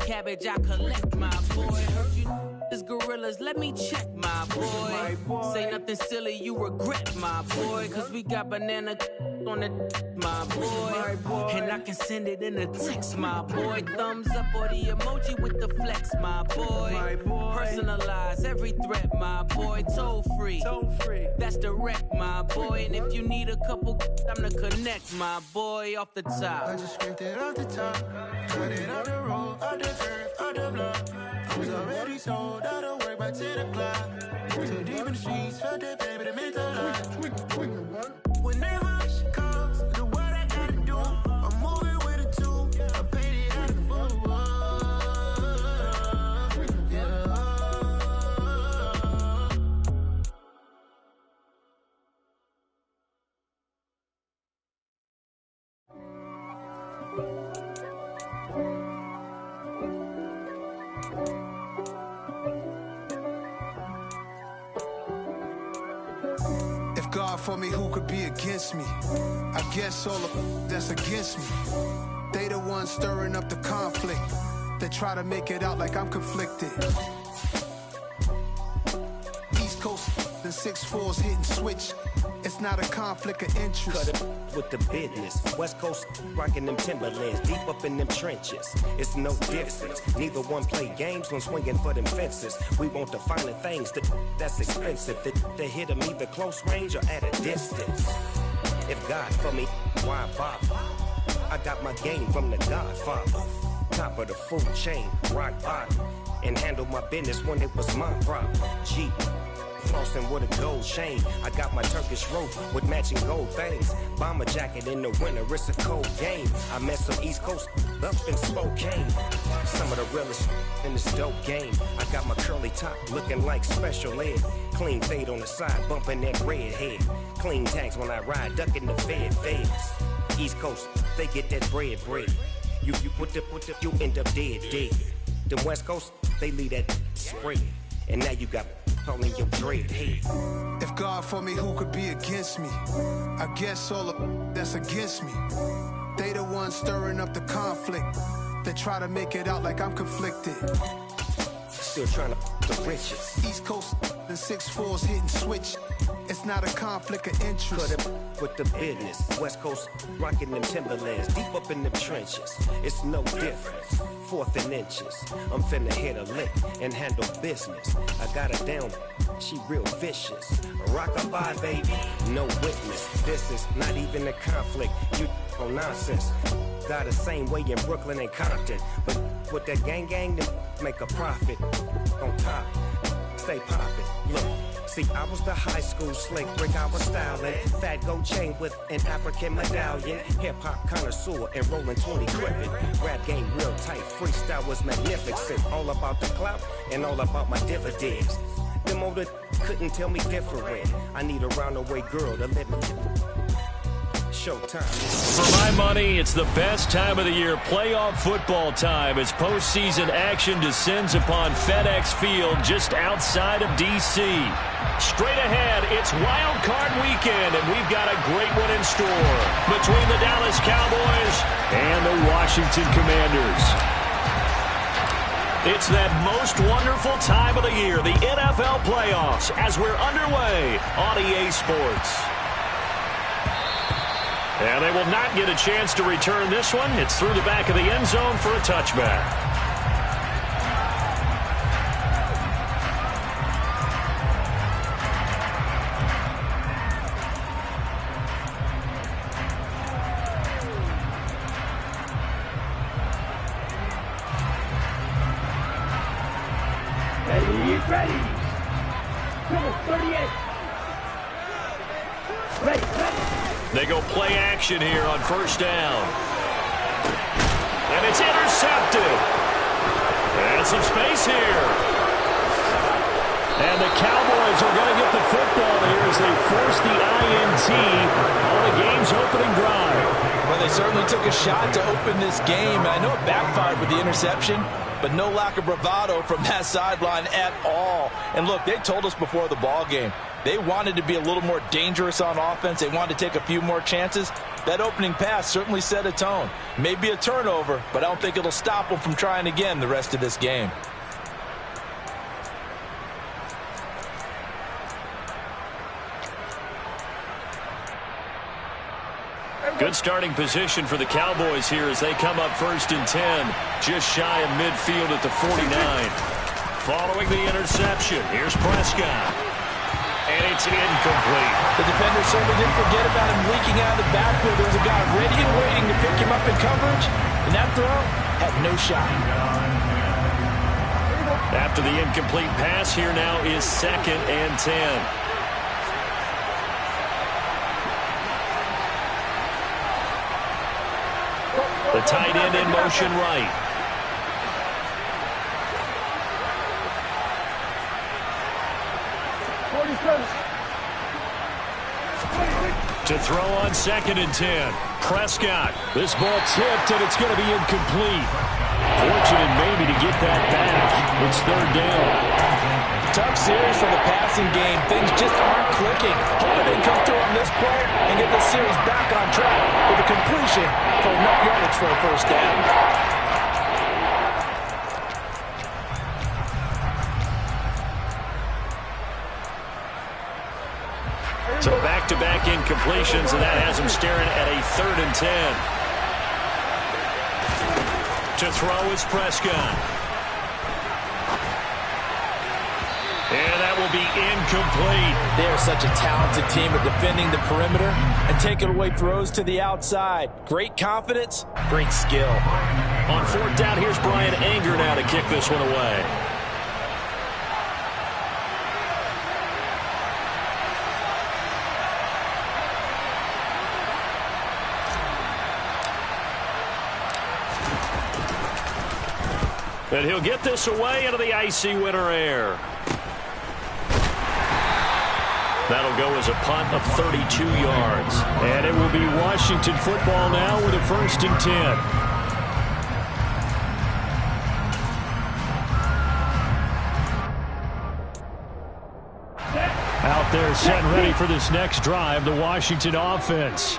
cabbage, I collect, my boy. Heard you is gorillas, let me check, my boy. Say nothing silly, you regret, my boy. Cause we got banana on the my boy. And I can send it in a text, my boy. Thumbs up or the emoji with the flex, my boy. Personalize every threat, my boy. Toll free, that's direct, my boy. And if you need a couple, I'm to connect, my boy. Off the top, I just scraped it off the top, cut it on the road, on the curve, on the block. I was already sold, I don't work by 10 o'clock. Too deep in the streets, felt that baby, the mental lie. Whenever she calls, the what I gotta do, I'm moving with a two, I paid it out of full. God for me, who could be against me? I guess all of that's against me. They the ones stirring up the conflict. They try to make it out like I'm conflicted. East Coast and 6'4's hitting switch. It's not a conflict of interest. Cut it with the business. West Coast rocking them Timberlands, deep up in them trenches. It's no difference. Neither one play games when swinging for them fences. We want the finer things that's expensive. That hit them either close range or at a distance. If God for me, why bother? I got my game from the Godfather. Top of the food chain, rock bottom. And handle my business when it was my problem. G. Flossing with a gold chain. I got my Turkish rope with matching gold things. Bomber jacket in the winter, it's a cold game. I met some East Coast up in Spokane. Some of the realest in this dope game. I got my curly top looking like special ed. Clean fade on the side, bumping that red head. Clean tags when I ride, ducking the feds. East Coast, they get that bread. You you end up dead. The West Coast, they leave that spread. And now you got in your dread head. If God for me, who could be against me? I guess all of that's against me. They the ones stirring up the conflict. They try to make it out like I'm conflicted. Still trying to the riches. East Coast and 6'4's hitting switch. It's not a conflict of interest. Cut it with the business. West Coast rocking them Timberlands, deep up in them trenches. It's no difference. 4th and inches. I'm finna hit a lick and handle business. I got her down, she real vicious. Rock-a-bye, baby, no witness. This is not even a conflict. You on nonsense. Got the same way in Brooklyn and Compton. But with that gang, then make a profit. On top, stay poppin'. Look. See, I was the high school slick brick, I was styling. Fat gold chain with an African medallion. Hip-hop connoisseur and rolling 20 gripping. Rap game real tight, freestyle was magnificent. All about the clout and all about my dividends. Them older couldn't tell me different. I need a round-away girl to live it. Showtime. For my money, it's the best time of the year. Playoff football time as postseason action descends upon FedEx Field just outside of D.C. Straight ahead, it's Wild Card Weekend, and we've got a great one in store between the Dallas Cowboys and the Washington Commanders. It's that most wonderful time of the year, the NFL playoffs, as we're underway on EA Sports. And they will not get a chance to return this one. It's through the back of the end zone for a touchback. Ready. Number 38. Ready. They go play action here on first down. And it's intercepted. And some space here. And the Cowboys are going to get the football here as they force the INT on the game's opening drive. Well, they certainly took a shot to open this game. I know it backfired with the interception, but no lack of bravado from that sideline at all. And look, they told us before the ball game, They wanted to be a little more dangerous on offense. They wanted to take a few more chances. That opening pass certainly set a tone. Maybe a turnover, but I don't think it'll stop them from trying again the rest of this game. Good starting position for the Cowboys here as they come up 1st and 10, just shy of midfield at the 49. Following the interception, here's Prescott. And it's incomplete. The defender certainly didn't forget about him leaking out of the backfield. There was a guy ready and waiting to pick him up in coverage, and that throw had no shot. After the incomplete pass, here now is 2nd and 10. The tight end in motion right. To throw on 2nd and 10. Prescott. This ball tipped, and it's going to be incomplete. Fortunate maybe to get that back. It's 3rd down. Tough series for the passing game. Things just aren't clicking. Hoping they come through on this play and get the series back on track with a completion for enough yardage for a 1st down. So back-to-back incompletions, and that has him staring at a 3rd and 10. To throw is Prescott. And that will be incomplete. They are such a talented team at defending the perimeter and taking away throws to the outside. Great confidence, great skill. On 4th down, here's Brian Anger now to kick this one away. And he'll get this away into the icy winter air. That'll go as a punt of 32 yards. And it will be Washington football now with a 1st and 10. Out there set and ready for this next drive, the Washington offense.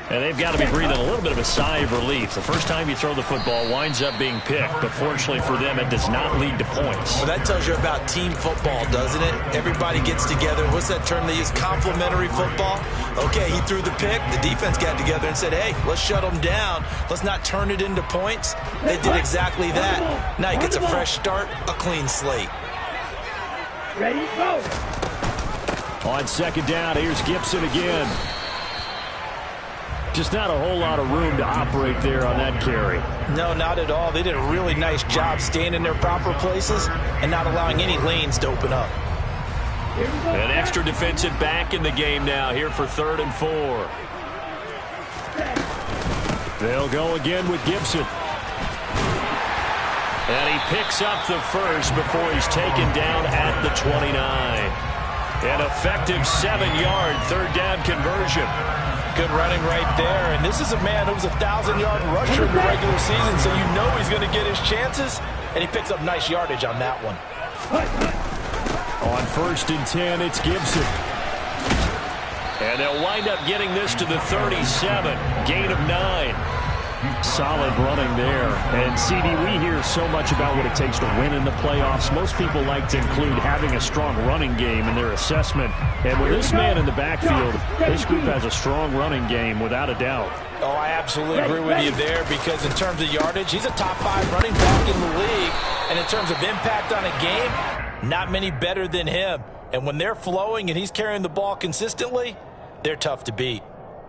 And they've got to be breathing a little bit of a sigh of relief. The first time you throw the football winds up being picked, but fortunately for them, it does not lead to points. Well, that tells you about team football, doesn't it? Everybody gets together. What's that term they use? Complementary football? Okay, he threw the pick. The defense got together and said, hey, let's shut them down. Let's not turn it into points. They did exactly that. Now he gets a fresh start, a clean slate. Ready, go. On 2nd down, here's Gibson again. Just not a whole lot of room to operate there on that carry. No, not at all. They did a really nice job staying in their proper places and not allowing any lanes to open up. An extra defensive back in the game now here for 3rd and 4. They'll go again with Gibson. And he picks up the first before he's taken down at the 29. An effective 7-yard 3rd down conversion. Good running right there. And this is a man who was a 1,000-yard rusher in the regular season, so you know he's going to get his chances. And he picks up nice yardage on that one. On 1st and 10, it's Gibson. And they'll wind up getting this to the 37. Gain of 9. Solid running there. And, CD, we hear so much about what it takes to win in the playoffs. Most people like to include having a strong running game in their assessment. And with this man in the backfield, this group has a strong running game without a doubt. Oh, I absolutely agree with you there because in terms of yardage, he's a top 5 running back in the league. And in terms of impact on a game, not many better than him. And when they're flowing and he's carrying the ball consistently, they're tough to beat.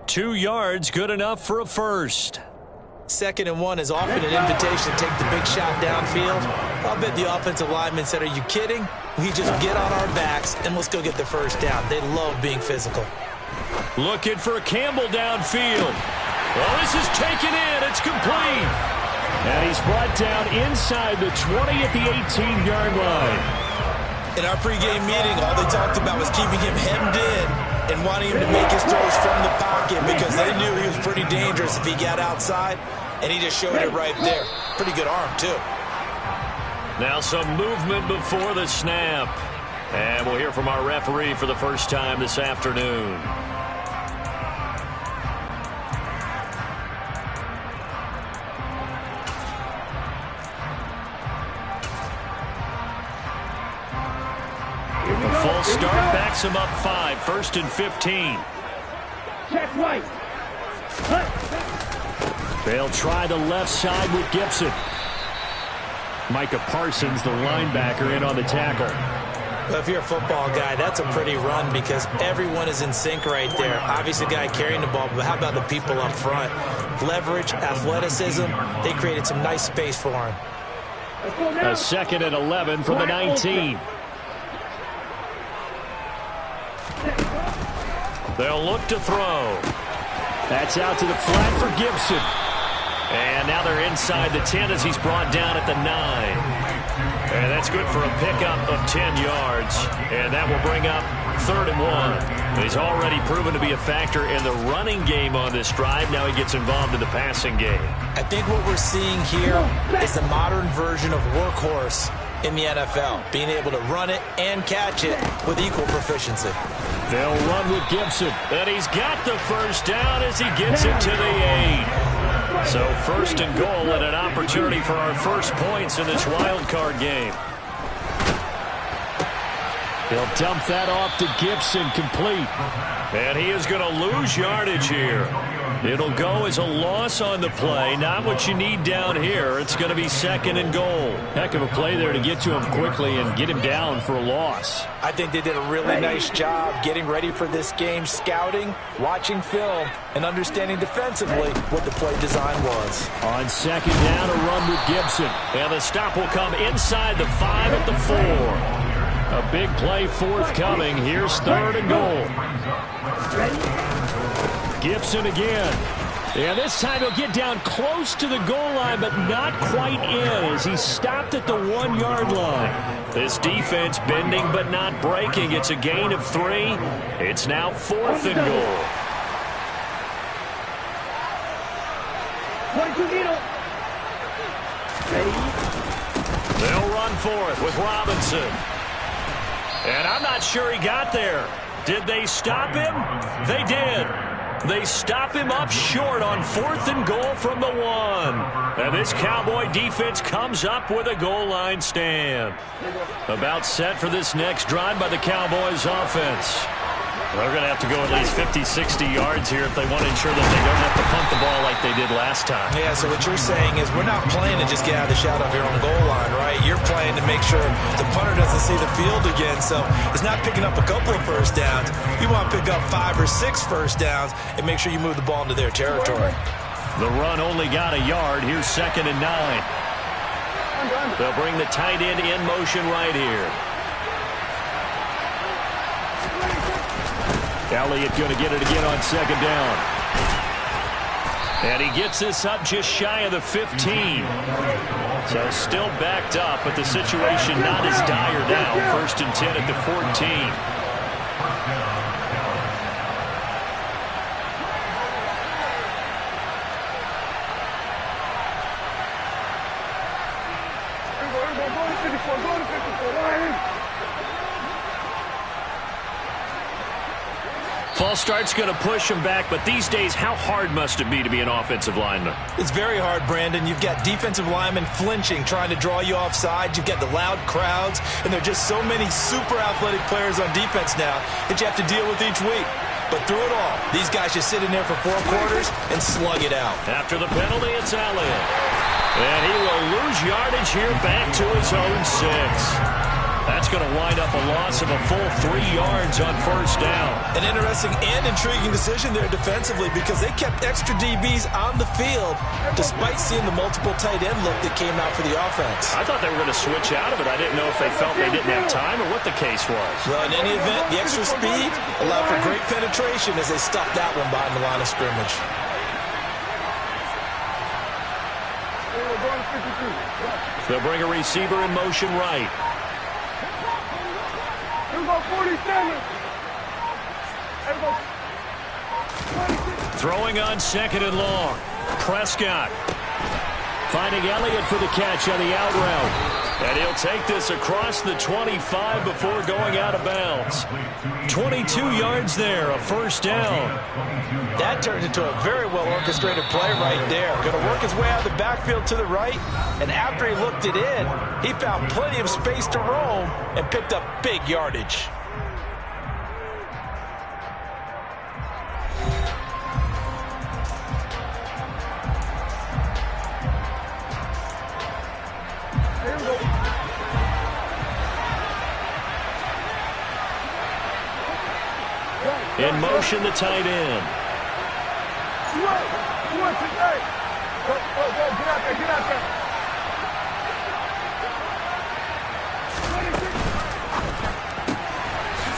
2 yards, good enough for a first. 2nd and 1 is often an invitation to take the big shot downfield. I'll bet the offensive lineman said, are you kidding? We just get on our backs and let's go get the first down. They love being physical. Looking for Campbell downfield. Well, this is taken in. It's complete. And he's brought down inside the 20 at the 18-yard line. In our pregame meeting, all they talked about was keeping him hemmed in and wanting him to make his throws from the pocket because they knew he was pretty dangerous if he got outside, and he just showed it right there. Pretty good arm, too. Now some movement before the snap. And we'll hear from our referee for the first time this afternoon. The full start backs him up 5, 1st and 15. Check right. They'll try the left side with Gibson. Micah Parsons, the linebacker, in on the tackle. Well, if you're a football guy, that's a pretty run because everyone is in sync right there. Obviously, the guy carrying the ball, but how about the people up front? Leverage, athleticism, they created some nice space for him. A 2nd and 11 from the 19. They'll look to throw. That's out to the flat for Gibson. And now they're inside the 10 as he's brought down at the 9. And that's good for a pickup of 10 yards. And that will bring up 3rd and 1. He's already proven to be a factor in the running game on this drive. Now he gets involved in the passing game. I think what we're seeing here is the modern version of workhorse in the NFL, being able to run it and catch it with equal proficiency. They'll run with Gibson, and he's got the first down as he gets it to the 8. So 1st and goal and an opportunity for our first points in this wild card game. He'll dump that off to Gibson, complete. And he is going to lose yardage here. It'll go as a loss on the play. Not what you need down here. It's going to be 2nd and goal. Heck of a play there to get to him quickly and get him down for a loss. I think they did a really nice job getting ready for this game, scouting, watching film, and understanding defensively what the play design was. On 2nd down, a run with Gibson. And the stop will come inside the 5 at the 4. A big play forthcoming. Here's 3rd and goal. Gibson again. And this time he'll get down close to the goal line, but not quite in as he stopped at the 1-yard line. This defense bending but not breaking. It's a gain of 3. It's now 4th and goal. They'll run for it with Robinson. And I'm not sure he got there. Did they stop him? They did. They stop him up short on 4th and goal from the 1. And this Cowboy defense comes up with a goal line stand. About set for this next drive by the Cowboys offense. They're going to have to go at least 50, 60 yards here if they want to ensure that they don't have to punt the ball like they did last time. Yeah, so what you're saying is we're not playing to just get out of the shadow of your own goal line, right? You're playing to make sure the punter doesn't see the field again. So it's not picking up a couple of first downs. You want to pick up 5 or 6 first downs and make sure you move the ball into their territory. The run only got a yard. Here's 2nd and 9. They'll bring the tight end in motion right here. Elliott going to get it again on 2nd down. And he gets this up just shy of the 15. So still backed up, but the situation not as dire now. 1st and 10 at the 14. False start's going to push him back, but these days, how hard must it be to be an offensive lineman? It's very hard, Brandon. You've got defensive linemen flinching, trying to draw you offside. You've got the loud crowds, and there are just so many super athletic players on defense now that you have to deal with each week. But through it all, these guys just sit in there for 4 quarters and slug it out. After the penalty, it's Elliott. And he will lose yardage here back to his own 6. That's going to wind up a loss of a full 3 yards on 1st down. An interesting and intriguing decision there defensively because they kept extra DBs on the field despite seeing the multiple tight end look that came out for the offense. I thought they were going to switch out of it. I didn't know if they felt they didn't have time or what the case was. Well, in any event, the extra speed allowed for great penetration as they stuffed that one behind the line of scrimmage. They'll bring a receiver in motion right. Throwing on 2nd and long. Prescott finding Elliott for the catch on the out route. And he'll take this across the 25 before going out of bounds. 22 yards there, a first down. That turned into a very well-orchestrated play right there. Going to work his way out of the backfield to the right, and after he looked it in, he found plenty of space to roam and picked up big yardage. In motion, the tight end.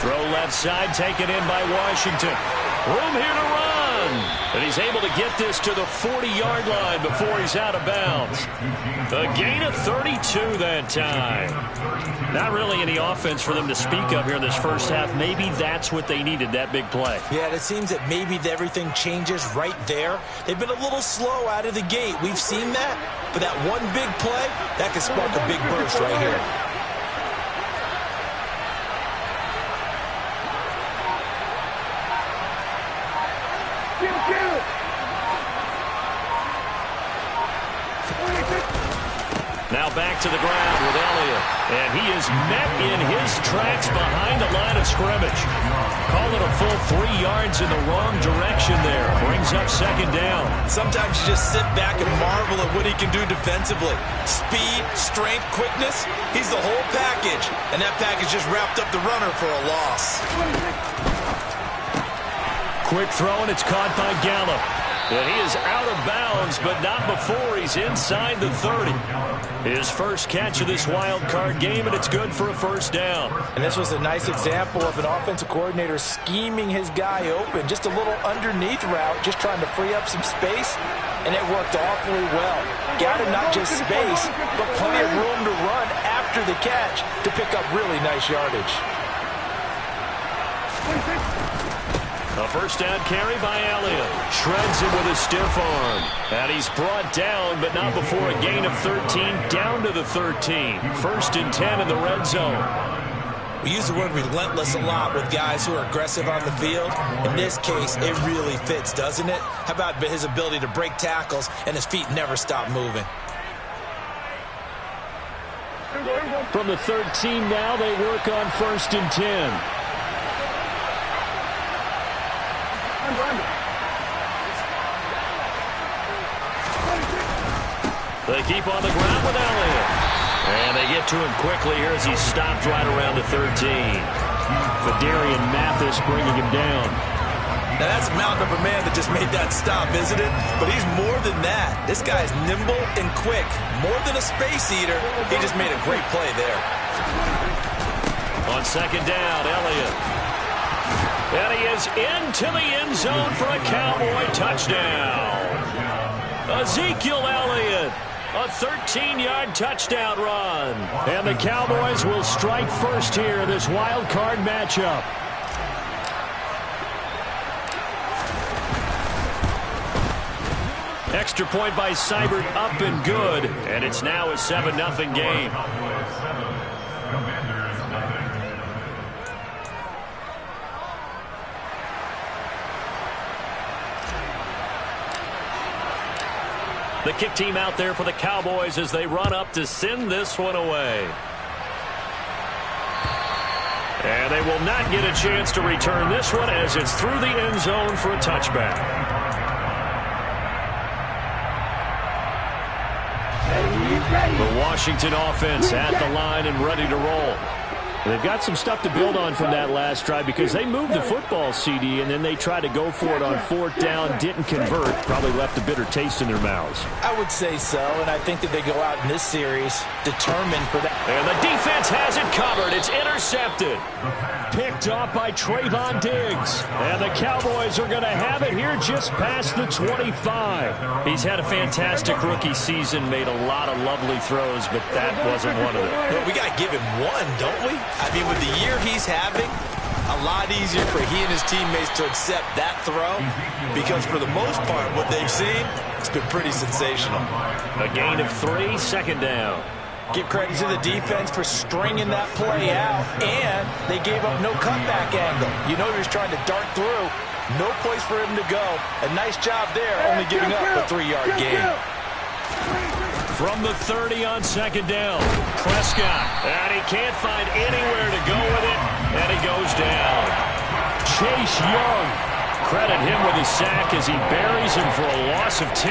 Throw left side, taken in by Washington. Room here to run. And he's able to get this to the 40-yard line before he's out of bounds. A gain of 32 that time. Not really any offense for them to speak of here in this first half. Maybe that's what they needed, that big play. Yeah, it seems that maybe everything changes right there. They've been a little slow out of the gate. We've seen that. But that one big play, that could spark a big burst right here. Now back to the ground with Elliott. And he is met in his tracks behind the line of scrimmage. Call it a full 3 yards in the wrong direction there. Brings up second down. Sometimes you just sit back and marvel at what he can do defensively. Speed, strength, quickness. He's the whole package. And that package just wrapped up the runner for a loss. Quick throw, and it's caught by Gallup. And he is out of bounds, but not before he's inside the 30. His first catch of this wild card game, and it's good for a first down. And this was a nice example of an offensive coordinator scheming his guy open. Just a little underneath route, just trying to free up some space, and it worked awfully well. Got him not just space, but plenty of room to run after the catch to pick up really nice yardage. A first down carry by Elliott. Shreds him with a stiff arm. And he's brought down, but not before a gain of 13, down to the 13. First and 10 in the red zone. We use the word relentless a lot with guys who are aggressive on the field. In this case, it really fits, doesn't it? How about his ability to break tackles and his feet never stop moving? From the 13 now, they work on first and 10. They keep on the ground with Elliott. And they get to him quickly here as he's stopped right around the 13. Fadarian Mathis bringing him down. Now that's a mountain of a man that just made that stop, isn't it? But he's more than that. This guy's nimble and quick. More than a space eater. He just made a great play there. On second down, Elliott. And he is into the end zone for a Cowboy touchdown. Ezekiel Elliott. A 13-yard touchdown run. And the Cowboys will strike first here in this wild card matchup. Extra point by Seibert, up and good. And it's now a 7-0 game. The kick team out there for the Cowboys as they run up to send this one away. And they will not get a chance to return this one as it's through the end zone for a touchback. The Washington offense at the line and ready to roll. They've got some stuff to build on from that last drive because they moved the football, CD, and then they tried to go for it on fourth down, didn't convert, probably left a bitter taste in their mouths. I would say so, and I think that they go out in this series determined for that. And the defense has it covered. It's intercepted. Picked off by Trayvon Diggs. And the Cowboys are going to have it here just past the 25. He's had a fantastic rookie season, made a lot of lovely throws, but that wasn't one of them. But we got to give him one, don't we? I mean, with the year he's having, a lot easier for he and his teammates to accept that throw because for the most part, what they've seen, it's been pretty sensational. A gain of 3, second down. Give credit to the defense for stringing that play out, and they gave up no cutback angle. You know he was trying to dart through. No place for him to go. A nice job there, only giving up a 3-yard gain. From the 30 on second down, Prescott. And he can't find anywhere to go with it, and he goes down. Chase Young. Credit him with his sack as he buries him for a loss of 10.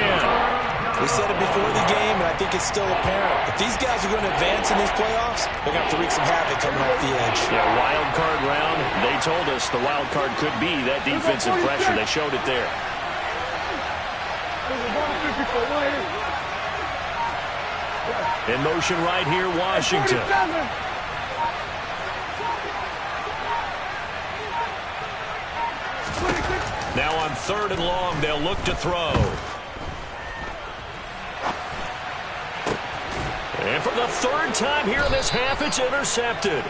We said it before the game, and I think it's still apparent. If these guys are going to advance in these playoffs, they're going to have to wreak some havoc coming off the edge. Yeah, wild card round. They told us the wild card could be that defensive pressure. They showed it there. In motion right here, Washington. Now on 3rd and long, they'll look to throw. And for the 3rd time here in this half, it's intercepted.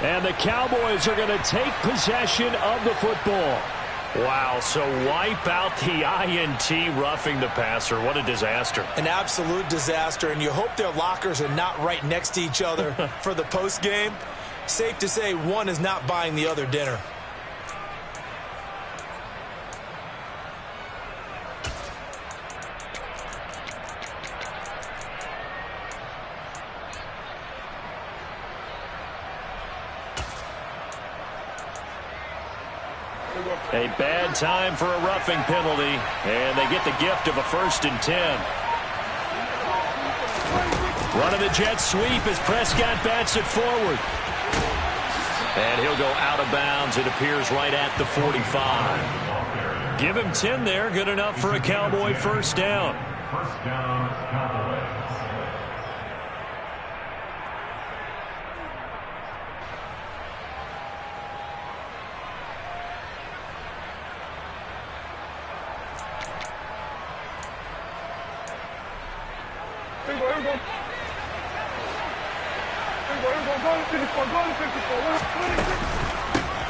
And the Cowboys are going to take possession of the football. Wow, so wipe out the INT, roughing the passer. What a disaster. An absolute disaster, and you hope their lockers are not right next to each other for the postgame. Safe to say one is not buying the other dinner. A bad time for a roughing penalty, and they get the gift of a 1st and 10. Running the jet sweep as Prescott bats it forward. And he'll go out of bounds, it appears, right at the 45. Give him 10 there, good enough for a Cowboy 1st down. First down, Cowboys.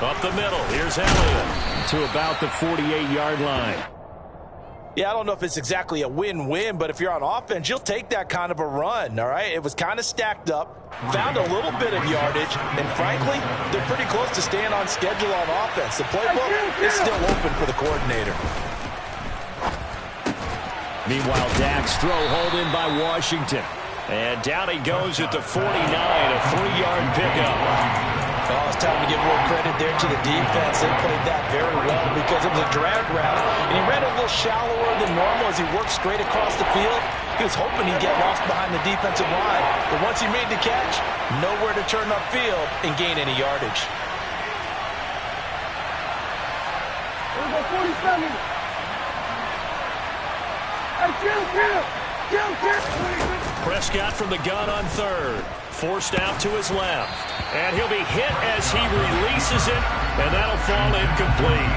Up the middle, here's Elliott to about the 48-yard line. Yeah, I don't know if it's exactly a win-win, but if you're on offense, you'll take that kind of a run, all right? It was kind of stacked up, found a little bit of yardage, and frankly, they're pretty close to staying on schedule on offense. The playbook is still open for the coordinator. Meanwhile, Dak's throw hauled in by Washington. And down he goes at the 49, a 3-yard pickup. Oh, it's time to give more credit there to the defense. They played that very well because it was a drag route. And he ran a little shallower than normal as he worked straight across the field. He was hoping he'd get lost behind the defensive line. But once he made the catch, nowhere to turn upfield and gain any yardage. Here we go, 47. Prescott from the gun on 3rd. Forced out to his left. And he'll be hit as he releases it, and that'll fall incomplete.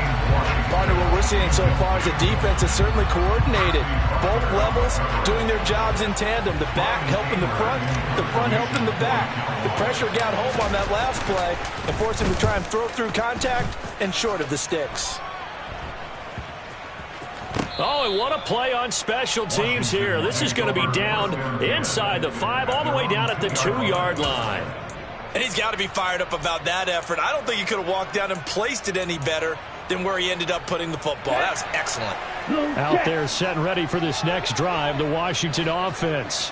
Partner, what we're seeing so far is the defense is certainly coordinated. Both levels doing their jobs in tandem. The back helping the front helping the back. The pressure got home on that last play and forced him to try and throw through contact and short of the sticks. Oh, and what a play on special teams here. This is going to be down inside the 5, all the way down at the 2-yard line. And he's got to be fired up about that effort. I don't think he could have walked down and placed it any better than where he ended up putting the football. That was excellent. Out there set and ready for this next drive, the Washington offense.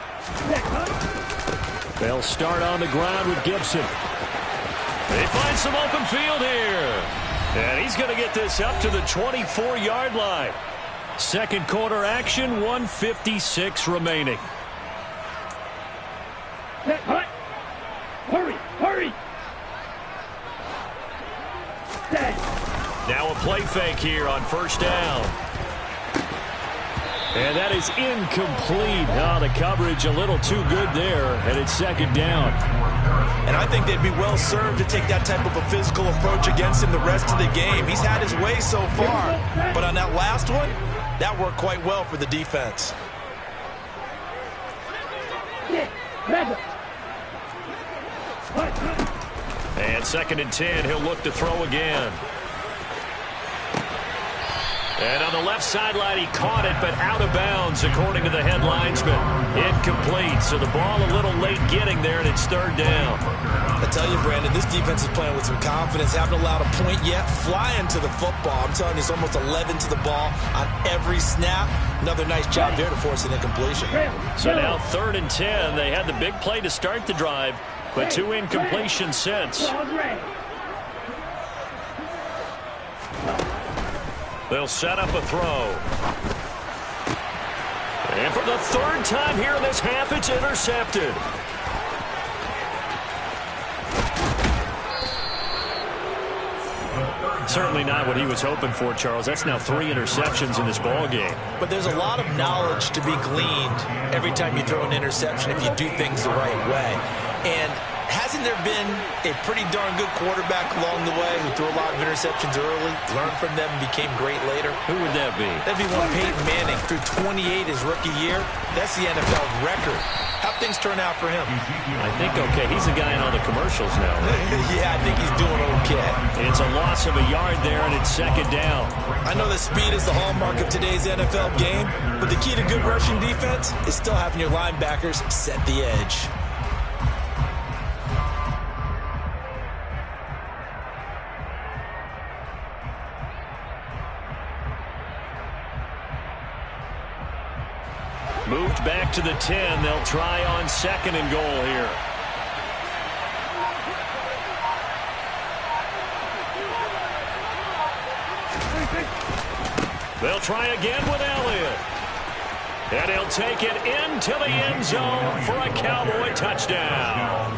They'll start on the ground with Gibson. They find some open field here. And he's going to get this up to the 24-yard line. Second quarter action, 1:56 remaining. Hurry! Now a play fake here on 1st down. And that is incomplete. Oh, the coverage a little too good there, and it's 2nd down. And I think they'd be well served to take that type of a physical approach against him the rest of the game. He's had his way so far, but on that last one, that worked quite well for the defense. And 2nd and 10, he'll look to throw again. And on the left sideline, he caught it, but out of bounds, according to the head linesman. Incomplete, so the ball a little late getting there, and it's third down. I tell you, Brandon, this defense is playing with some confidence. Haven't allowed a point yet. Flying to the football. I'm telling you, it's almost 11 to the ball on every snap. Another nice job there to force an incompletion. So now 3rd and 10. They had the big play to start the drive, but 2 incompletions since. They'll set up a throw. And for the 3rd time here in this half, it's intercepted. Certainly not what he was hoping for, Charles. That's now 3 interceptions in this ball game. But there's a lot of knowledge to be gleaned every time you throw an interception if you do things the right way. And hasn't there been a pretty darn good quarterback along the way who threw a lot of interceptions early, learned from them, and became great later? Who would that be? That'd be one Peyton Manning. Threw 28 his rookie year. That's the NFL record. How'd things turn out for him? I think okay. He's the guy in all the commercials now, right? Yeah, I think he's doing okay. It's a loss of a yard there, and it's 2nd down. I know that speed is the hallmark of today's NFL game, but the key to good rushing defense is still having your linebackers set the edge. Moved back to the 10. They'll try on 2nd and goal here. They'll try again with Elliott. And he'll take it into the end zone for a Cowboy touchdown.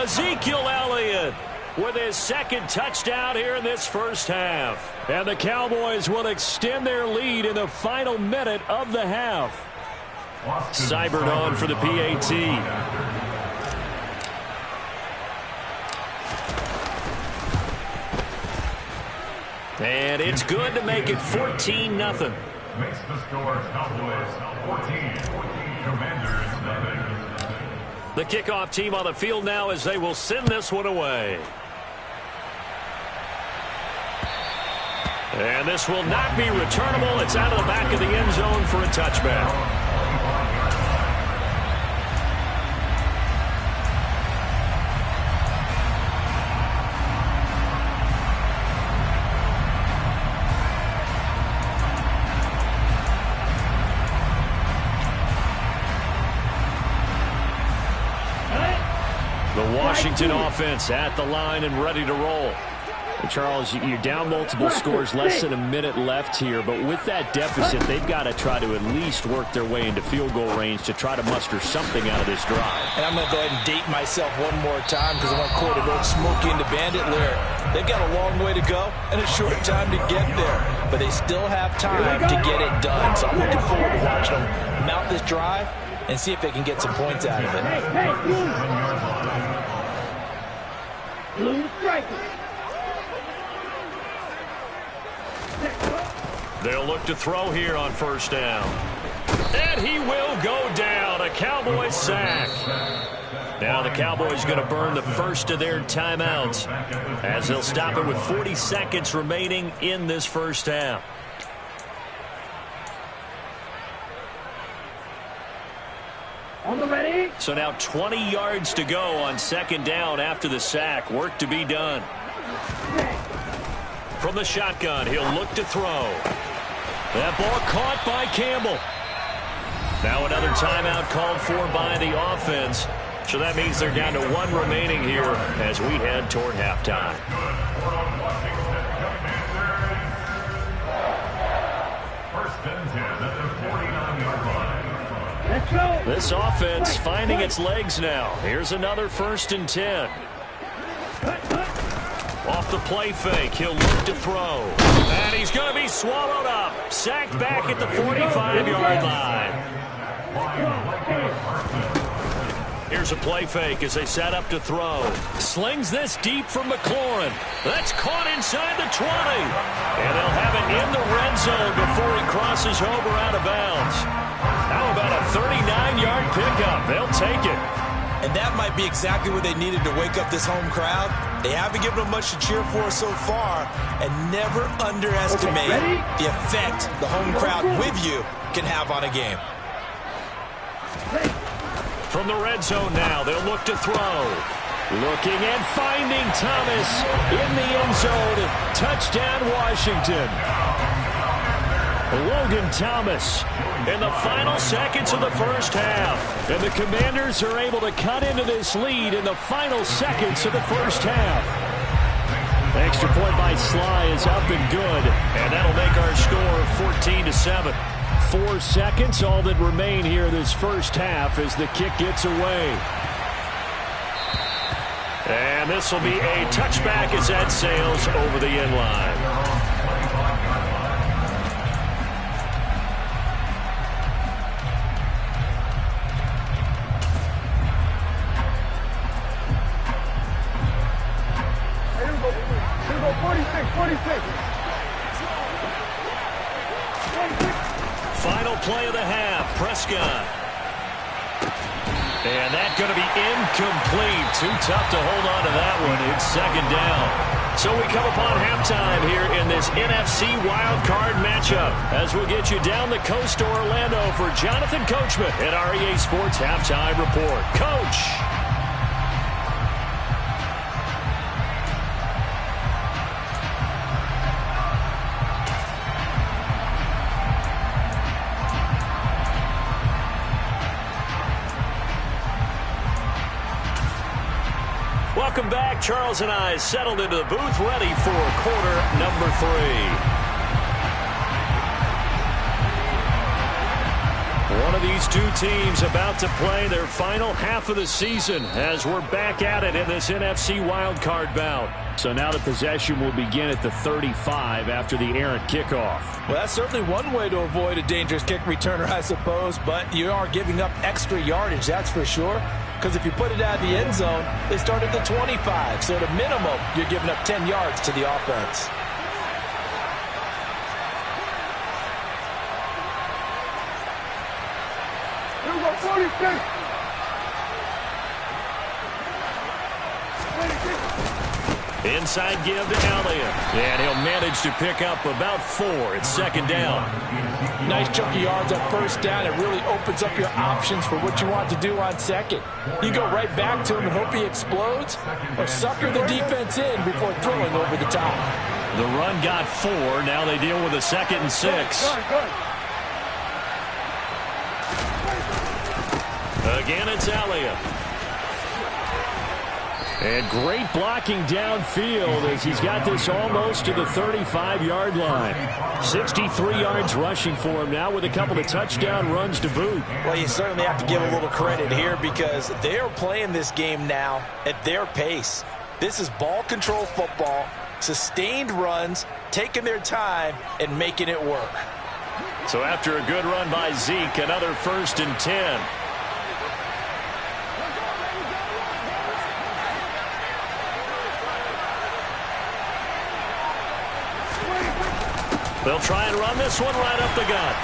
Ezekiel Elliott with his 2nd touchdown here in this first half. And the Cowboys will extend their lead in the final minute of the half. Seibert on for the PAT. And it's good to make it 14-0. Makes the score Cowboys 14, Commanders 0. The kickoff team on the field now as they will send this one away. And this will not be returnable. It's out of the back of the end zone for a touchback. Washington offense at the line and ready to roll. Charles, you're down multiple scores, less than a minute left here, but with that deficit, they've got to try to at least work their way into field goal range to try to muster something out of this drive. And I'm going to go ahead and date myself one more time because I want Corey to go Smokey into Bandit lyric. They've got a long way to go and a short time to get there, but they still have time to get it done. So I'm looking forward to watching them mount this drive and see if they can get some points out of it. They'll look to throw here on 1st down. And he will go down. A Cowboys sack. Now the Cowboys going to burn the first of their timeouts as they'll stop it with 40 seconds remaining in this first half. On the ready. So now 20 yards to go on 2nd down after the sack. Work to be done. From the shotgun, he'll look to throw. That ball caught by Campbell. Now another timeout called for by the offense. So that means they're down to 1 remaining here as we head toward halftime. First and 10 at the 49-yard line. Let's go. This offense finding its legs now. Here's another 1st and 10. Off the play fake, he'll look to throw. And he's going to be swallowed up. Sacked back at the 45-yard line. Here's a play fake as they set up to throw. Slings this deep from McLaurin. That's caught inside the 20. And they'll have it in the red zone before he crosses over out of bounds. How about a 39-yard pickup? They'll take it. And that might be exactly what they needed to wake up this home crowd. They haven't given them much to cheer for so far, and never underestimate the effect the home crowd with you can have on a game. From the red zone now, they'll look to throw. Looking and finding Thomas in the end zone. Touchdown, Washington. Logan Thomas in the final seconds of the first half. And the Commanders are able to cut into this lead in the final seconds of the first half. Extra point by Sly is up and good. And that'll make our score 14-7. 4 seconds, all that remain here this first half as the kick gets away. And this will be a touchback as that sails over the end line. Final play of the half, Prescott. And that's going to be incomplete. Too tough to hold on to that one. It's second down. So we come upon halftime here in this NFC wildcard matchup as we'll get you down the coast to Orlando for Jonathan Coachman at REA Sports Halftime Report. Coach. Welcome back. Charles and I settled into the booth, ready for quarter number 3. One of these two teams about to play their final half of the season as we're back at it in this NFC wildcard bout. So now the possession will begin at the 35 after the errant kickoff. Well, that's certainly one way to avoid a dangerous kick returner, I suppose, but you are giving up extra yardage, that's for sure. Because if you put it out of the end zone, they start at the 25. So at a minimum, you're giving up 10 yards to the offense. Inside give to Elliott. And he'll manage to pick up about 4. It's second down. Nice chunk of yards on first down. It really opens up your options for what you want to do on second. You go right back to him and hope he explodes, or sucker the defense in before throwing over the top. The run got 4. Now they deal with a 2nd and 6. Again, it's Elliott. And great blocking downfield as he's got this almost to the 35-yard line. 63 yards rushing for him now with a couple of touchdown runs to boot. Well, you certainly have to give a little credit here because they are playing this game now at their pace. This is ball control football, sustained runs, taking their time, and making it work. So after a good run by Zeke, another 1st and 10. They'll try and run this one right up the gut.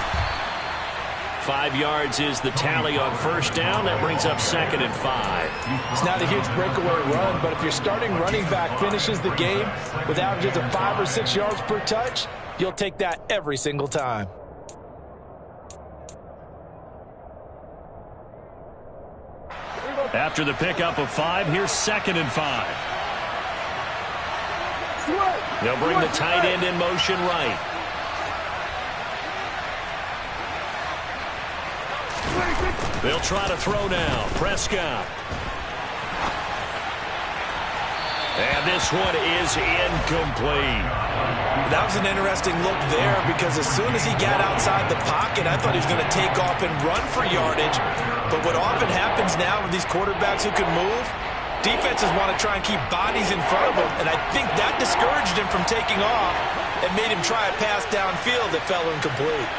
5 yards is the tally on first down. That brings up 2nd and 5. It's not a huge breakaway run, but if your starting running back finishes the game with averages of 5 or 6 yards per touch, you'll take that every single time. After the pickup of 5, here's 2nd and 5. They'll bring the tight end in motion right. They'll try to throw now. Prescott. And this one is incomplete. That was an interesting look there because as soon as he got outside the pocket, I thought he was going to take off and run for yardage. But what often happens now with these quarterbacks who can move, defenses want to try and keep bodies in front of them. And I think that discouraged him from taking off and made him try a pass downfield that fell incomplete.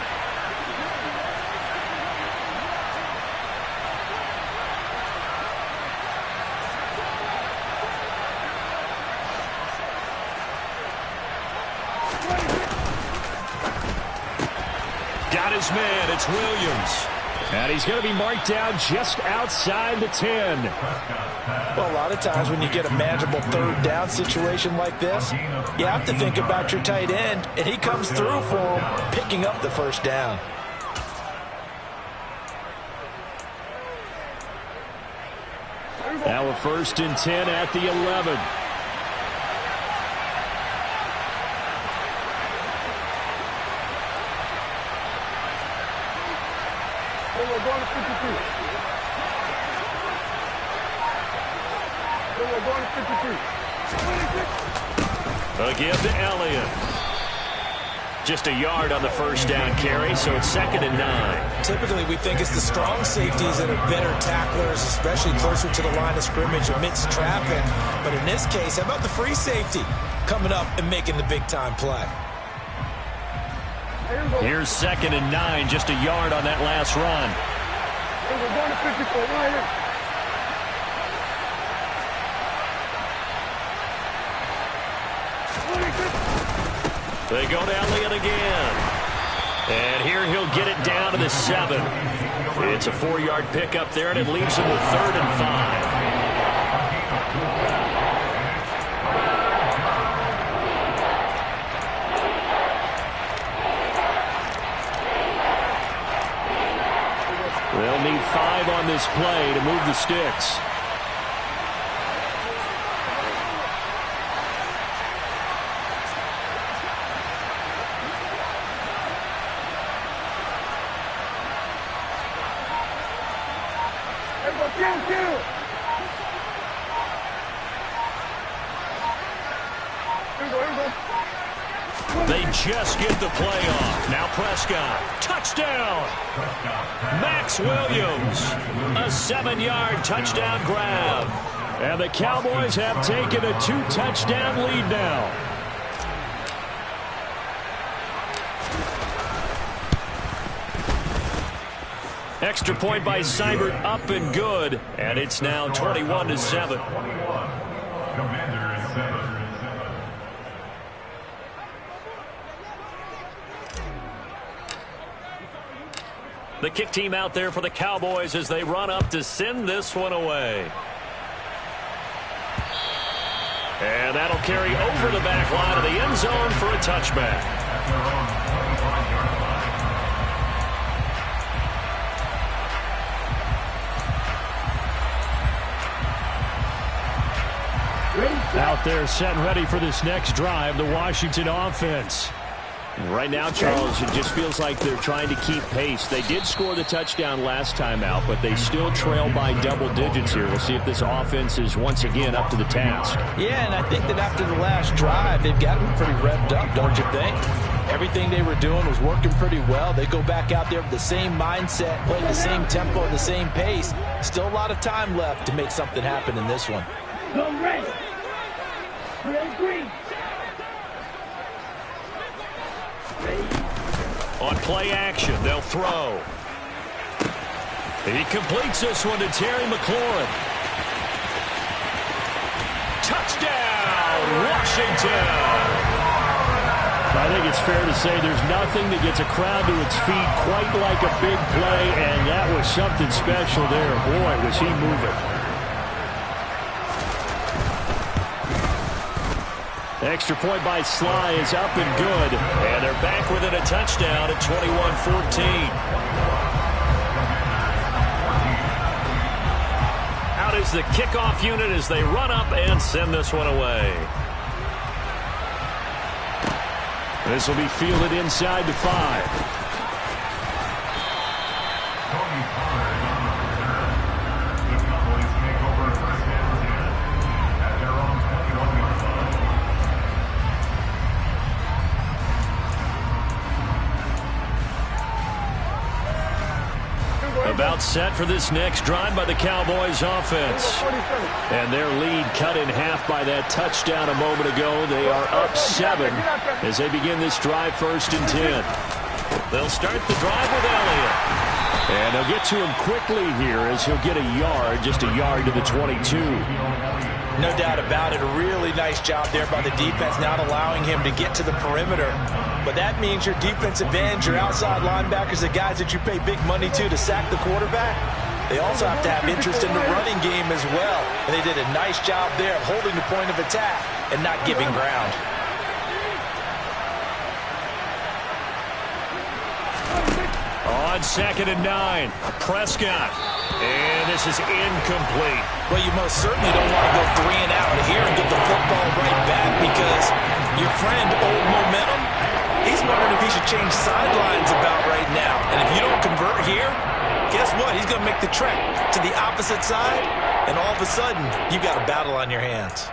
Got his man. It's Williams. And he's going to be marked down just outside the 10. Well, a lot of times when you get a manageable third down situation like this, you have to think about your tight end, and he comes through for him, picking up the first down. Now a 1st and 10 at the 11. A give to Elliott. Just a yard on the first down carry, so it's 2nd and 9. Typically, we think it's the strong safeties that are better tacklers, especially closer to the line of scrimmage amidst traffic. But in this case, how about the free safety coming up and making the big-time play? Here's 2nd and 9, just a yard on that last run. They go to Elliott again. And here he'll get it down to the 7. It's a 4-yard pickup there, and it leaves him with 3rd and 5. They'll need 5 on this play to move the sticks. They just get the play off. Now Prescott. Touchdown. Max Williams. A 7-yard touchdown grab. And the Cowboys have taken a 2-touchdown lead now. Extra point by Seibert, up and good. And it's now 21-7. The kick team out there for the Cowboys as they run up to send this one away. And that'll carry over the back line of the end zone for a touchback. Out there set and ready for this next drive, the Washington offense. Right now, Charles, it just feels like they're trying to keep pace. They did score the touchdown last time out, but they still trail by double digits here. We'll see if this offense is once again up to the task. Yeah, and I think that after the last drive, they've gotten pretty revved up, don't you think? Everything they were doing was working pretty well. They go back out there with the same mindset, playing the same tempo and the same pace. Still a lot of time left to make something happen in this one. Go red. Red green. On play action, they'll throw. He completes this one to Terry McLaurin. Touchdown, Washington! I think it's fair to say there's nothing that gets a crowd to its feet quite like a big play, and that was something special there. Boy, was he moving. Extra point by Sly is up and good. And they're back within a touchdown at 21-14. Out is the kickoff unit as they run up and send this one away. This will be fielded inside the 5. About set for this next drive by the Cowboys offense. And their lead cut in half by that touchdown a moment ago. They are up 7 as they begin this drive 1st and 10. They'll start the drive with Elliott. And they'll get to him quickly here as he'll get a yard, just a yard to the 22. No doubt about it. A really nice job there by the defense, not allowing him to get to the perimeter. but that means your defensive ends, your outside linebackers, the guys that you pay big money to sack the quarterback, they also have to have interest in the running game as well. And they did a nice job there of holding the point of attack and not giving ground. On 2nd and 9, Prescott. And this is incomplete. Well, you most certainly don't want to go 3 and out here and get the football right back because your friend, Old Momentum, he's wondering if he should change sidelines about right now. And if you don't convert here, guess what? He's going to make the trek to the opposite side, and all of a sudden, you've got a battle on your hands.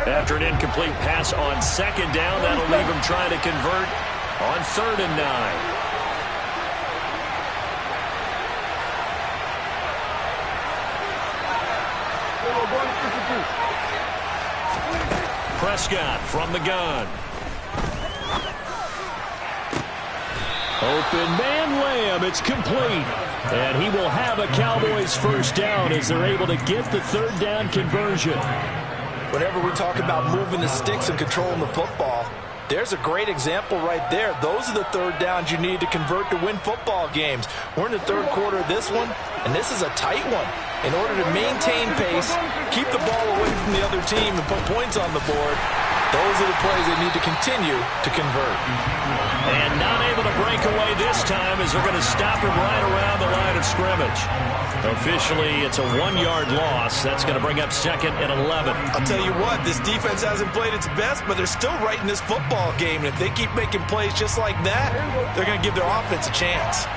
After an incomplete pass on 2nd down, that'll leave him trying to convert on 3rd and 9. Prescott from the gun. Open man Lamb. It's complete. And he will have a Cowboys first down as they're able to get the 3rd down conversion. Whenever we talk about moving the sticks and controlling the football, there's a great example right there. Those are the 3rd downs you need to convert to win football games. We're in the 3rd quarter of this one, and this is a tight one. In order to maintain pace, keep the ball away from the other team and put points on the board, those are the plays they need to continue to convert. And not able to break away this time as they're going to stop him right around the line of scrimmage. Officially, it's a 1-yard loss. That's going to bring up 2nd and 11. I'll tell you what, this defense hasn't played its best, but they're still right in this football game. And if they keep making plays just like that, they're going to give their offense a chance.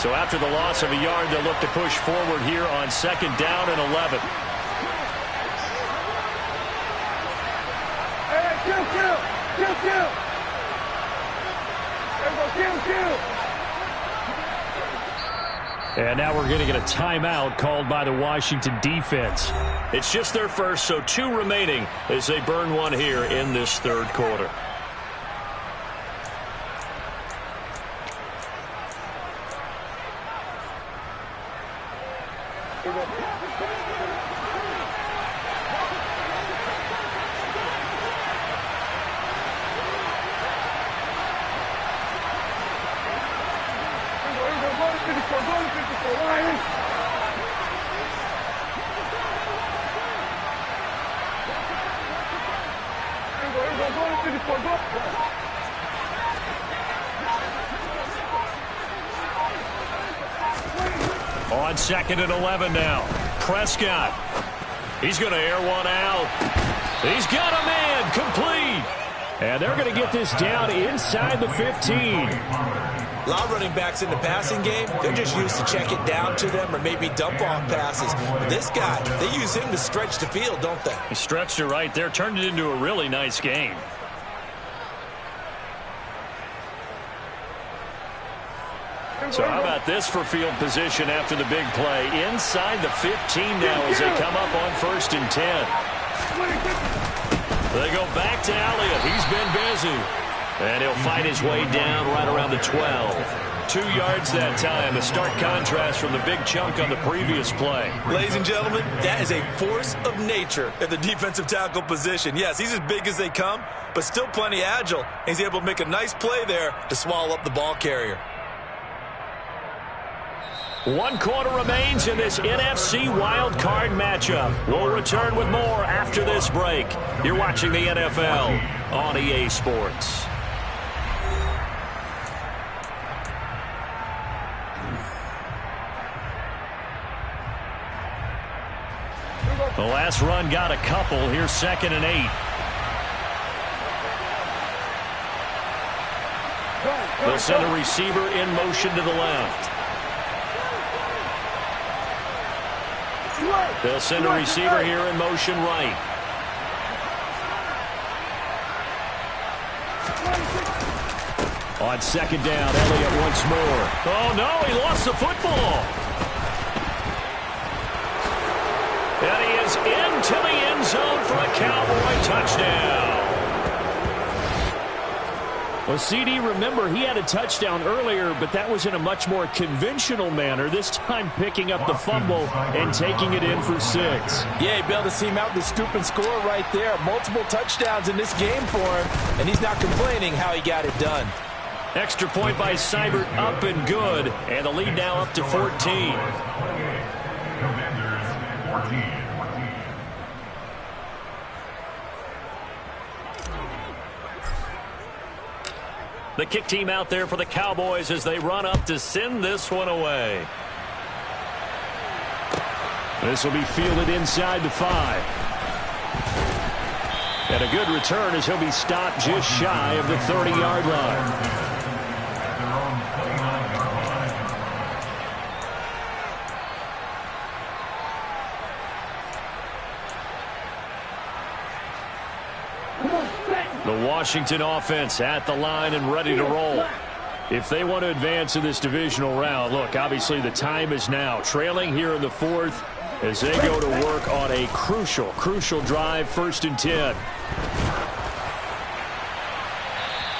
So after the loss of a yard, they'll look to push forward here on 2nd down and 11. And now we're going to get a timeout called by the Washington defense. It's just their first, so 2 remaining as they burn one here in this 3rd quarter. On 2nd and 11 now. Prescott. He's going to air one out. He's got a man complete. And they're going to get this down inside the 15. A lot of running backs in the passing game, they're just used to check it down to them or maybe dump off passes. But this guy, they use him to stretch the field, don't they? He stretched it right there, turned it into a really nice game. So how about this for field position after the big play? Inside the 15 now as they come up on 1st and 10. They go back to Elliott. He's been busy. And he'll fight his way down right around the 12. 2 yards that time. A stark contrast from the big chunk on the previous play. Ladies and gentlemen, that is a force of nature at the defensive tackle position. Yes, he's as big as they come, but still plenty agile. He's able to make a nice play there to swallow up the ball carrier. 1 quarter remains in this NFC Wild Card matchup. We'll return with more after this break. You're watching the NFL on EA Sports. The last run got a couple. Here's 2nd and 8. They'll send a receiver in motion to the left. They'll send a receiver here in motion right. On 2nd down, Elliott once more. Oh, no, he lost the football. And he is into the end zone for a Cowboy touchdown. Well, CD, remember, he had a touchdown earlier, but that was in a much more conventional manner, this time picking up the fumble and taking it in for 6. Yeah, he bailed his team out with the scoop and score right there. Multiple touchdowns in this game for him, and he's not complaining how he got it done. Extra point by Seibert, up and good, and the lead now up to 14. Commanders 14. The kick team out there for the Cowboys as they run up to send this one away. This will be fielded inside the 5. And a good return as he'll be stopped just shy of the 30-yard line. The Washington offense at the line and ready to roll. If they want to advance in this divisional round, look, obviously the time is now. Trailing here in the 4th as they go to work on a crucial drive, 1st and 10.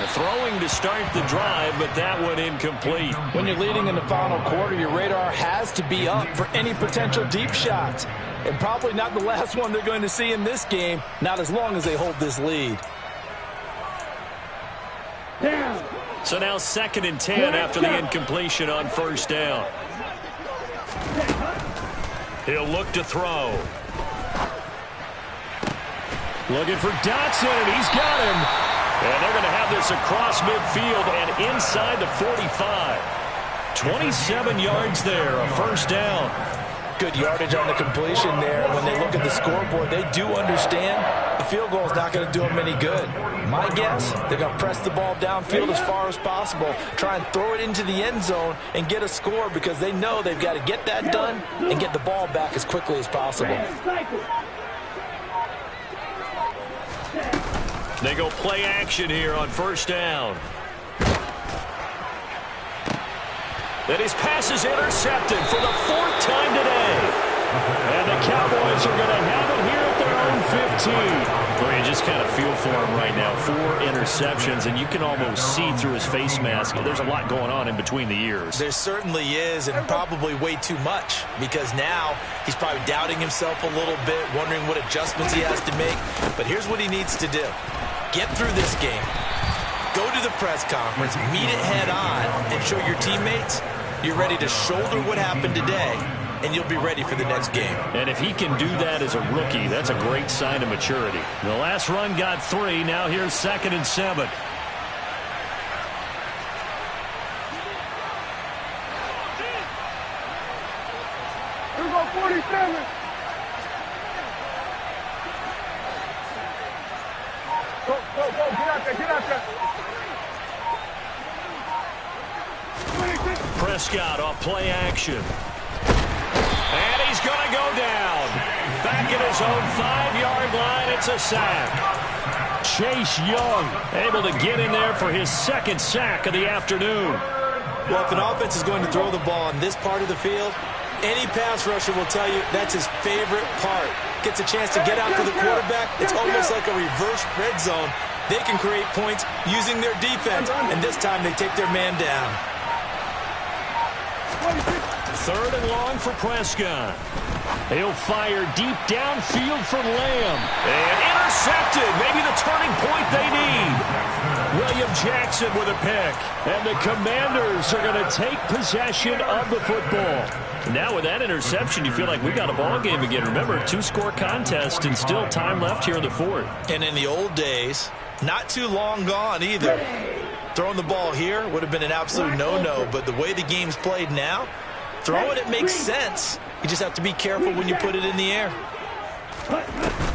Throwing to start the drive, but that one incomplete. When you're leading in the final quarter, your radar has to be up for any potential deep shots. And probably not the last one they're going to see in this game, not as long as they hold this lead. So now 2nd and 10 after the incompletion on 1st down. He'll look to throw. Looking for Dotson, and he's got him. And they're going to have this across midfield and inside the 45. 27 yards there, a 1st down. Good yardage on the completion there. When they look at the scoreboard, they do understand the field goal is not going to do them any good. My guess, they're going to press the ball downfield as far as possible, try and throw it into the end zone and get a score because they know they've got to get that done and get the ball back as quickly as possible. They go play action here on 1st down. That his pass is intercepted for the 4th time today. And the Cowboys are going to have it here at their own 15. Well, you just kind of feel for him right now. 4 interceptions, and you can almost see through his face mask. There's a lot going on in between the ears. There certainly is, and probably way too much, because now he's probably doubting himself a little bit, wondering what adjustments he has to make. But here's what he needs to do. Get through this game. Go to the press conference, meet it head on, and show your teammates you're ready to shoulder what happened today, and you'll be ready for the next game. And if he can do that as a rookie, that's a great sign of maturity. The last run got 3. Now here's 2nd and 7. Here we go, 47. Go, get out there. Prescott off play action. And he's going to go down. Back at his own 5-yard line, it's a sack. Chase Young able to get in there for his 2nd sack of the afternoon. Well, if an offense is going to throw the ball on this part of the field, any pass rusher will tell you that's his favorite part. Gets a chance to get out to the quarterback. It's almost like a reverse red zone. They can create points using their defense, and this time they take their man down. 3rd and long for Prescott. He'll fire deep downfield for Lamb. And intercepted. Maybe the turning point they need. William Jackson with a pick. And the Commanders are going to take possession of the football. Now with that interception, you feel like we got a ball game again. Remember, 2-score contest and still time left here in the 4th. And in the old days, not too long gone either. Throwing the ball here would have been an absolute no-no, but the way the game's played now, throwing it makes sense. You just have to be careful when you put it in the air.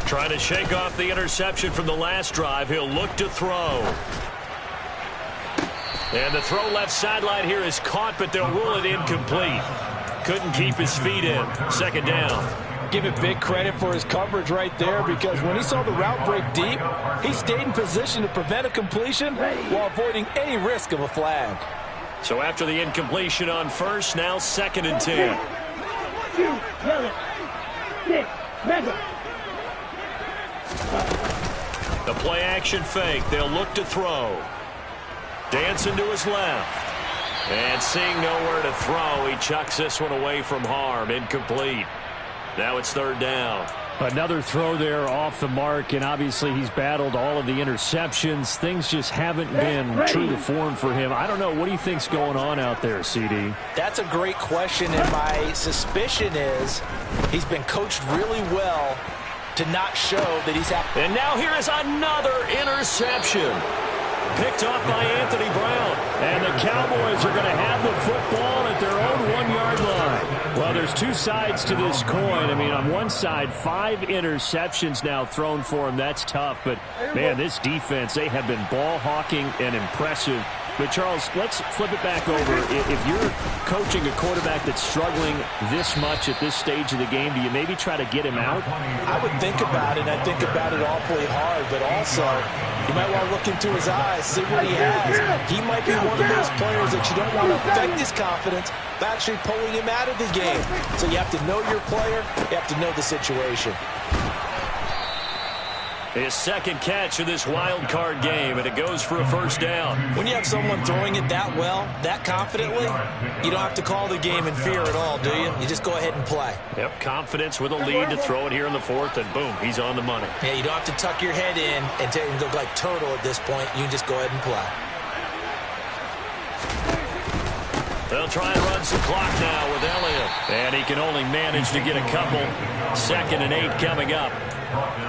Trying to shake off the interception from the last drive. He'll look to throw. And the throw left sideline here is caught, but they'll rule it incomplete. Couldn't keep his feet in. 2nd down. Give it big credit for his coverage right there, because when he saw the route break deep, he stayed in position to prevent a completion while avoiding any risk of a flag. So after the incompletion on 1st, now 2nd and 10. The play action fake. They'll look to throw. Dancing to his left. And seeing nowhere to throw, he chucks this one away from harm. Incomplete. Now it's third down. Another throw there off the mark, and obviously he's battled all of the interceptions. Things just haven't been true to form for him. I don't know. What do you think's going on out there, CD? That's a great question, and my suspicion is he's been coached really well to not show that he's happy. And now here is another interception. Picked off by Anthony Brown. And the Cowboys are going to have the football at their own 1-yard line. Well, there's two sides to this coin. I mean, on one side, 5 interceptions now thrown for him. That's tough. But, man, this defense, they have been ball hawking and impressive. But, Charles, let's flip it back over. If you're coaching a quarterback that's struggling this much at this stage of the game, do you maybe try to get him out? I would think about it, and I think about it awfully hard. But also, you might want to look into his eyes, see what he has. He might be one of those players that you don't want to affect his confidence by actually pulling him out of the game. So you have to know your player. You have to know the situation. His second catch of this wild card game, and it goes for a first down. When you have someone throwing it that well, that confidently, you don't have to call the game in fear at all, do you? You just go ahead and play. Yep, confidence with a lead to throw it here in the fourth, and boom, he's on the money. Yeah, you don't have to tuck your head in and look like turtle at this point. You can just go ahead and play. They'll try and run some clock now with Elliott. And he can only manage to get a couple. 2nd and 8 coming up.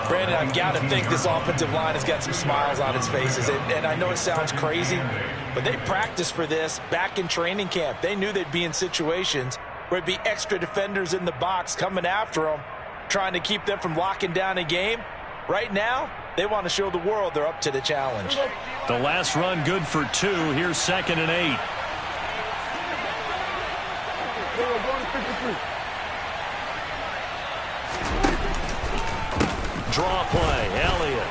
Brandon, I've got to think this offensive line has got some smiles on its faces. And I know it sounds crazy, but they practiced for this back in training camp. They knew they'd be in situations where it'd be extra defenders in the box coming after them, trying to keep them from locking down a game. Right now, they want to show the world they're up to the challenge. The last run good for 2. Here's 2nd and 8. Draw play, Elliott.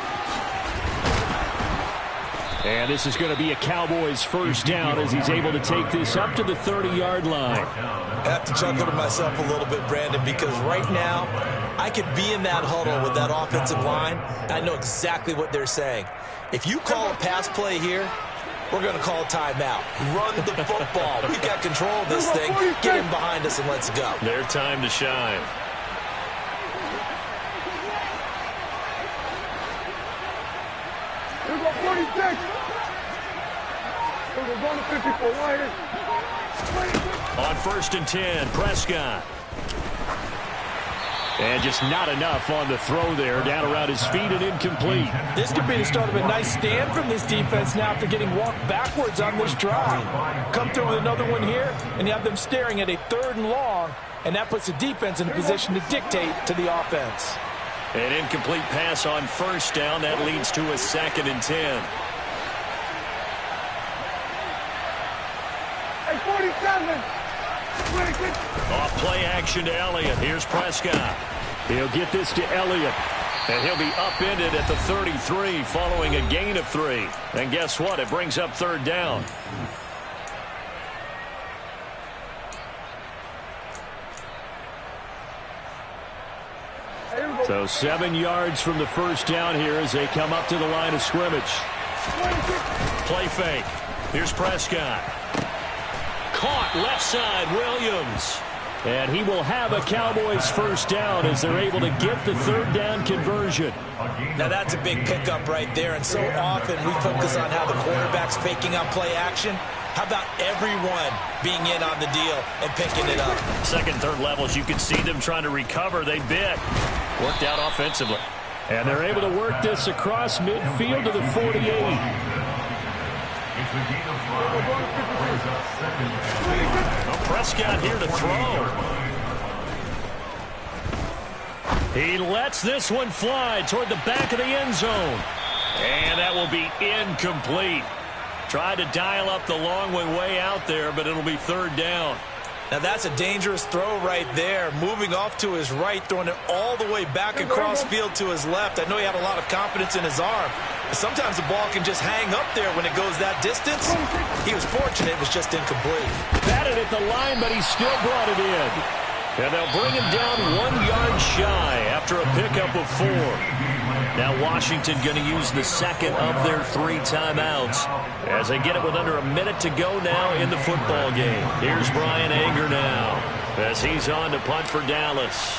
And this is going to be a Cowboys first down as he's able to take this up to the 30-yard line. I have to chuckle to myself a little bit, Brandon, because right now I could be in that huddle with that offensive line. I know exactly what they're saying. If you call a pass play here, we're going to call a timeout. Run the football. We've got control of this thing. Get him behind us and let's go. Their time to shine. Here we go, 46. We're going to 54 wider. On 1st and 10, Prescott. And just not enough on the throw there. Down around his feet and incomplete. This could be the start of a nice stand from this defense now after getting walked backwards on this drive. Come through with another one here, and you have them staring at a 3rd and long, and that puts the defense in a position to dictate to the offense. An incomplete pass on 1st down. That leads to a 2nd and 10. Hey, 47. Off play action to Elliott. Here's Prescott. He'll get this to Elliott. And he'll be upended at the 33 following a gain of 3. And guess what? It brings up 3rd down. So 7 yards from the first down here as they come up to the line of scrimmage. Play fake. Here's Prescott. Caught left side, Williams. And he will have a Cowboys first down as they're able to get the 3rd down conversion. Now that's a big pickup right there, and so often we focus on how the quarterback's faking on play action. How about everyone being in on the deal and picking it up? 2nd, 3rd levels, you can see them trying to recover. They bit. Worked out offensively. And they're able to work this across midfield to the 48. Prescott here to throw. He lets this one fly toward the back of the end zone. And that will be incomplete. Tried to dial up the long way out there, but it'll be 3rd down. Now that's a dangerous throw right there. Moving off to his right, throwing it all the way back across field to his left. I know he had a lot of confidence in his arm. But sometimes the ball can just hang up there when it goes that distance. He was fortunate, it was just incomplete. Batted at the line, but he still brought it in. And they'll bring him down 1 yard shy after a pickup of 4. Now Washington going to use the second of their 3 timeouts as they get it with under a minute to go now in the football game. Here's Brian Anger now as he's on to punt for Dallas.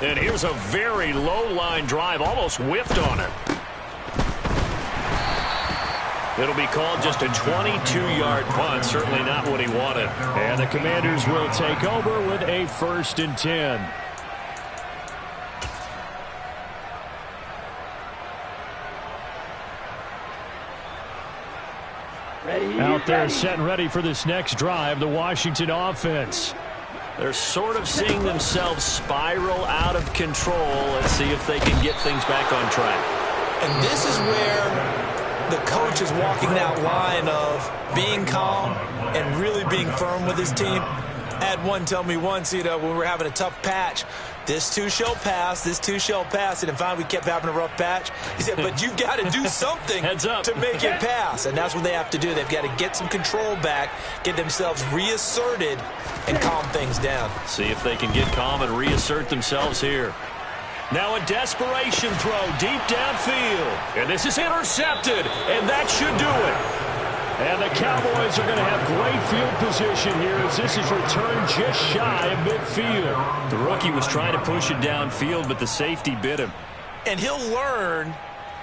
And here's a very low line drive, almost whiffed on it. It'll be called just a 22-yard punt, certainly not what he wanted. And the Commanders will take over with a 1st and 10. Out there set and ready for this next drive, the Washington offense. They're sort of seeing themselves spiral out of control. Let's see if they can get things back on track. And this is where the coach is walking that line of being calm and really being firm with his team. I had one tell me once, when we were having a tough patch, this too shall pass, this too shall pass. And finally we kept having a rough patch. He said, but you've got to do something to make it pass. And that's what they have to do. They've got to get some control back, get themselves reasserted, and calm things down. See if they can get calm and reassert themselves here. Now a desperation throw deep downfield. And this is intercepted. And that should do it. And the Cowboys are going to have great field position here as this is returned just shy of midfield. The rookie was trying to push it downfield, but the safety bit him. And he'll learn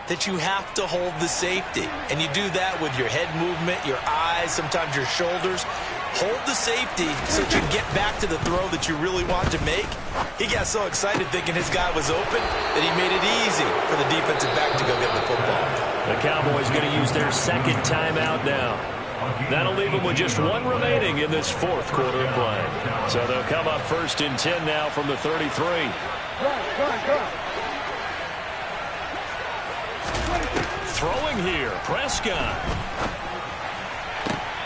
that you have to hold the safety. And you do that with your head movement, your eyes, sometimes your shoulders. Hold the safety so that you get back to the throw that you really want to make. He got so excited thinking his guy was open that he made it easy for the defensive back to go get the football. The Cowboys going to use their second timeout now. That'll leave them with just 1 remaining in this 4th quarter of play. So they'll come up 1st and 10 now from the 33. Throwing here, Prescott.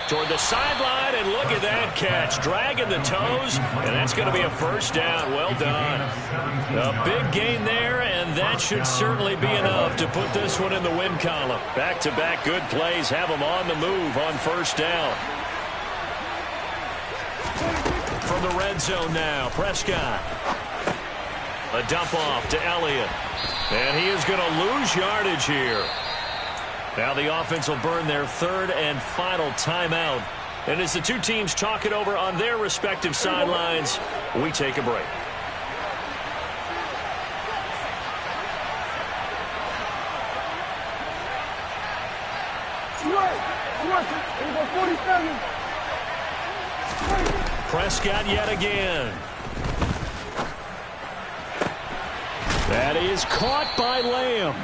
Toward the sideline, and look at that catch. Dragging the toes, and that's going to be a 1st down. Well done. A big gain there, and that should certainly be enough to put this one in the win column. Back-to-back good plays have them on the move on 1st down. From the red zone now, Prescott. A dump off to Elliott. And he is going to lose yardage here. Now the offense will burn their 3rd and final timeout. And as the two teams talk it over on their respective sidelines, we take a break. Prescott yet again. That is caught by Lamb.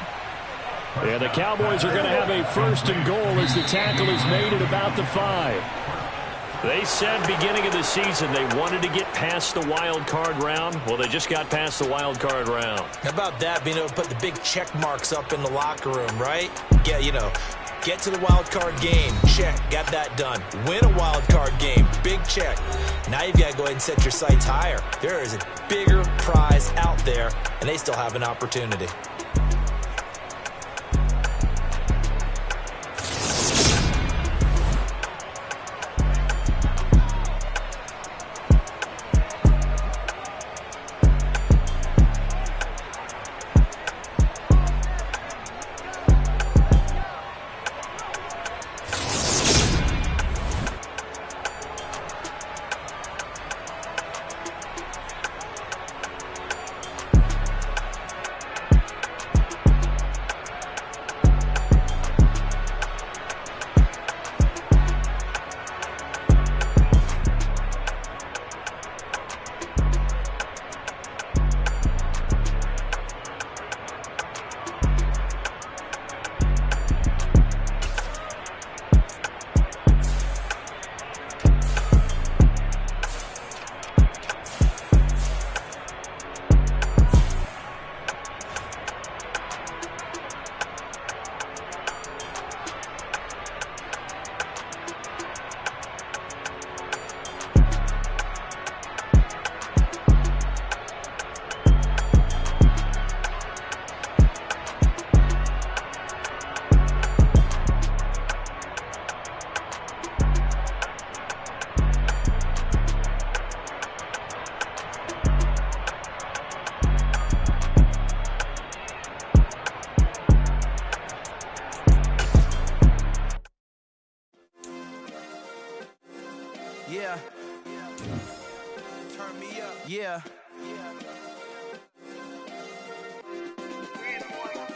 And the Cowboys are going to have a 1st and goal as the tackle is made at about the 5. They said beginning of the season they wanted to get past the wild card round. Well, they just got past the wild card round. How about that, being able to put the big check marks up in the locker room, right? Get to the wild card game, check, got that done. Win a wild card game, big check. Now you've got to go ahead and set your sights higher. There is a bigger prize out there, and they still have an opportunity. Yeah. Turn me up. Yeah.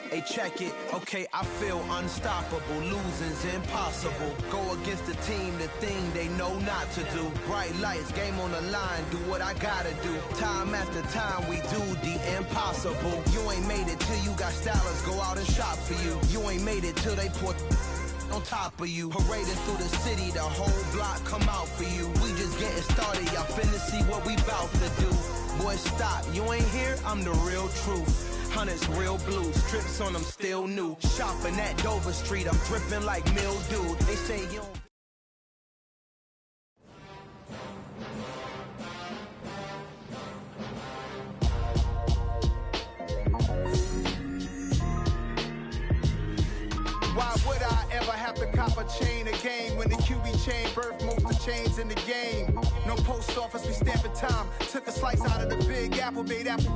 Hey, check it. Okay, I feel unstoppable. Losing's impossible. Go against the team, the thing they know not to do. Bright lights, game on the line, do what I gotta do. Time after time, we do the impossible. You ain't made it till you got stylers go out and shop for you. You ain't made it till they put on top of you. Parading through the city, the whole block come out for you. We just getting started, y'all finna see what we bout to do. Boy, stop, you ain't here, I'm the real truth. Hunters, real blue, strips on them still new. Shopping at Dover Street, I'm dripping like mildew. They say you don't. Why would I ever have to cop a chain again when the QB chain birthed most of the chains in the game? No post office, we stamping time. Took a slice out of the Big Apple, made apple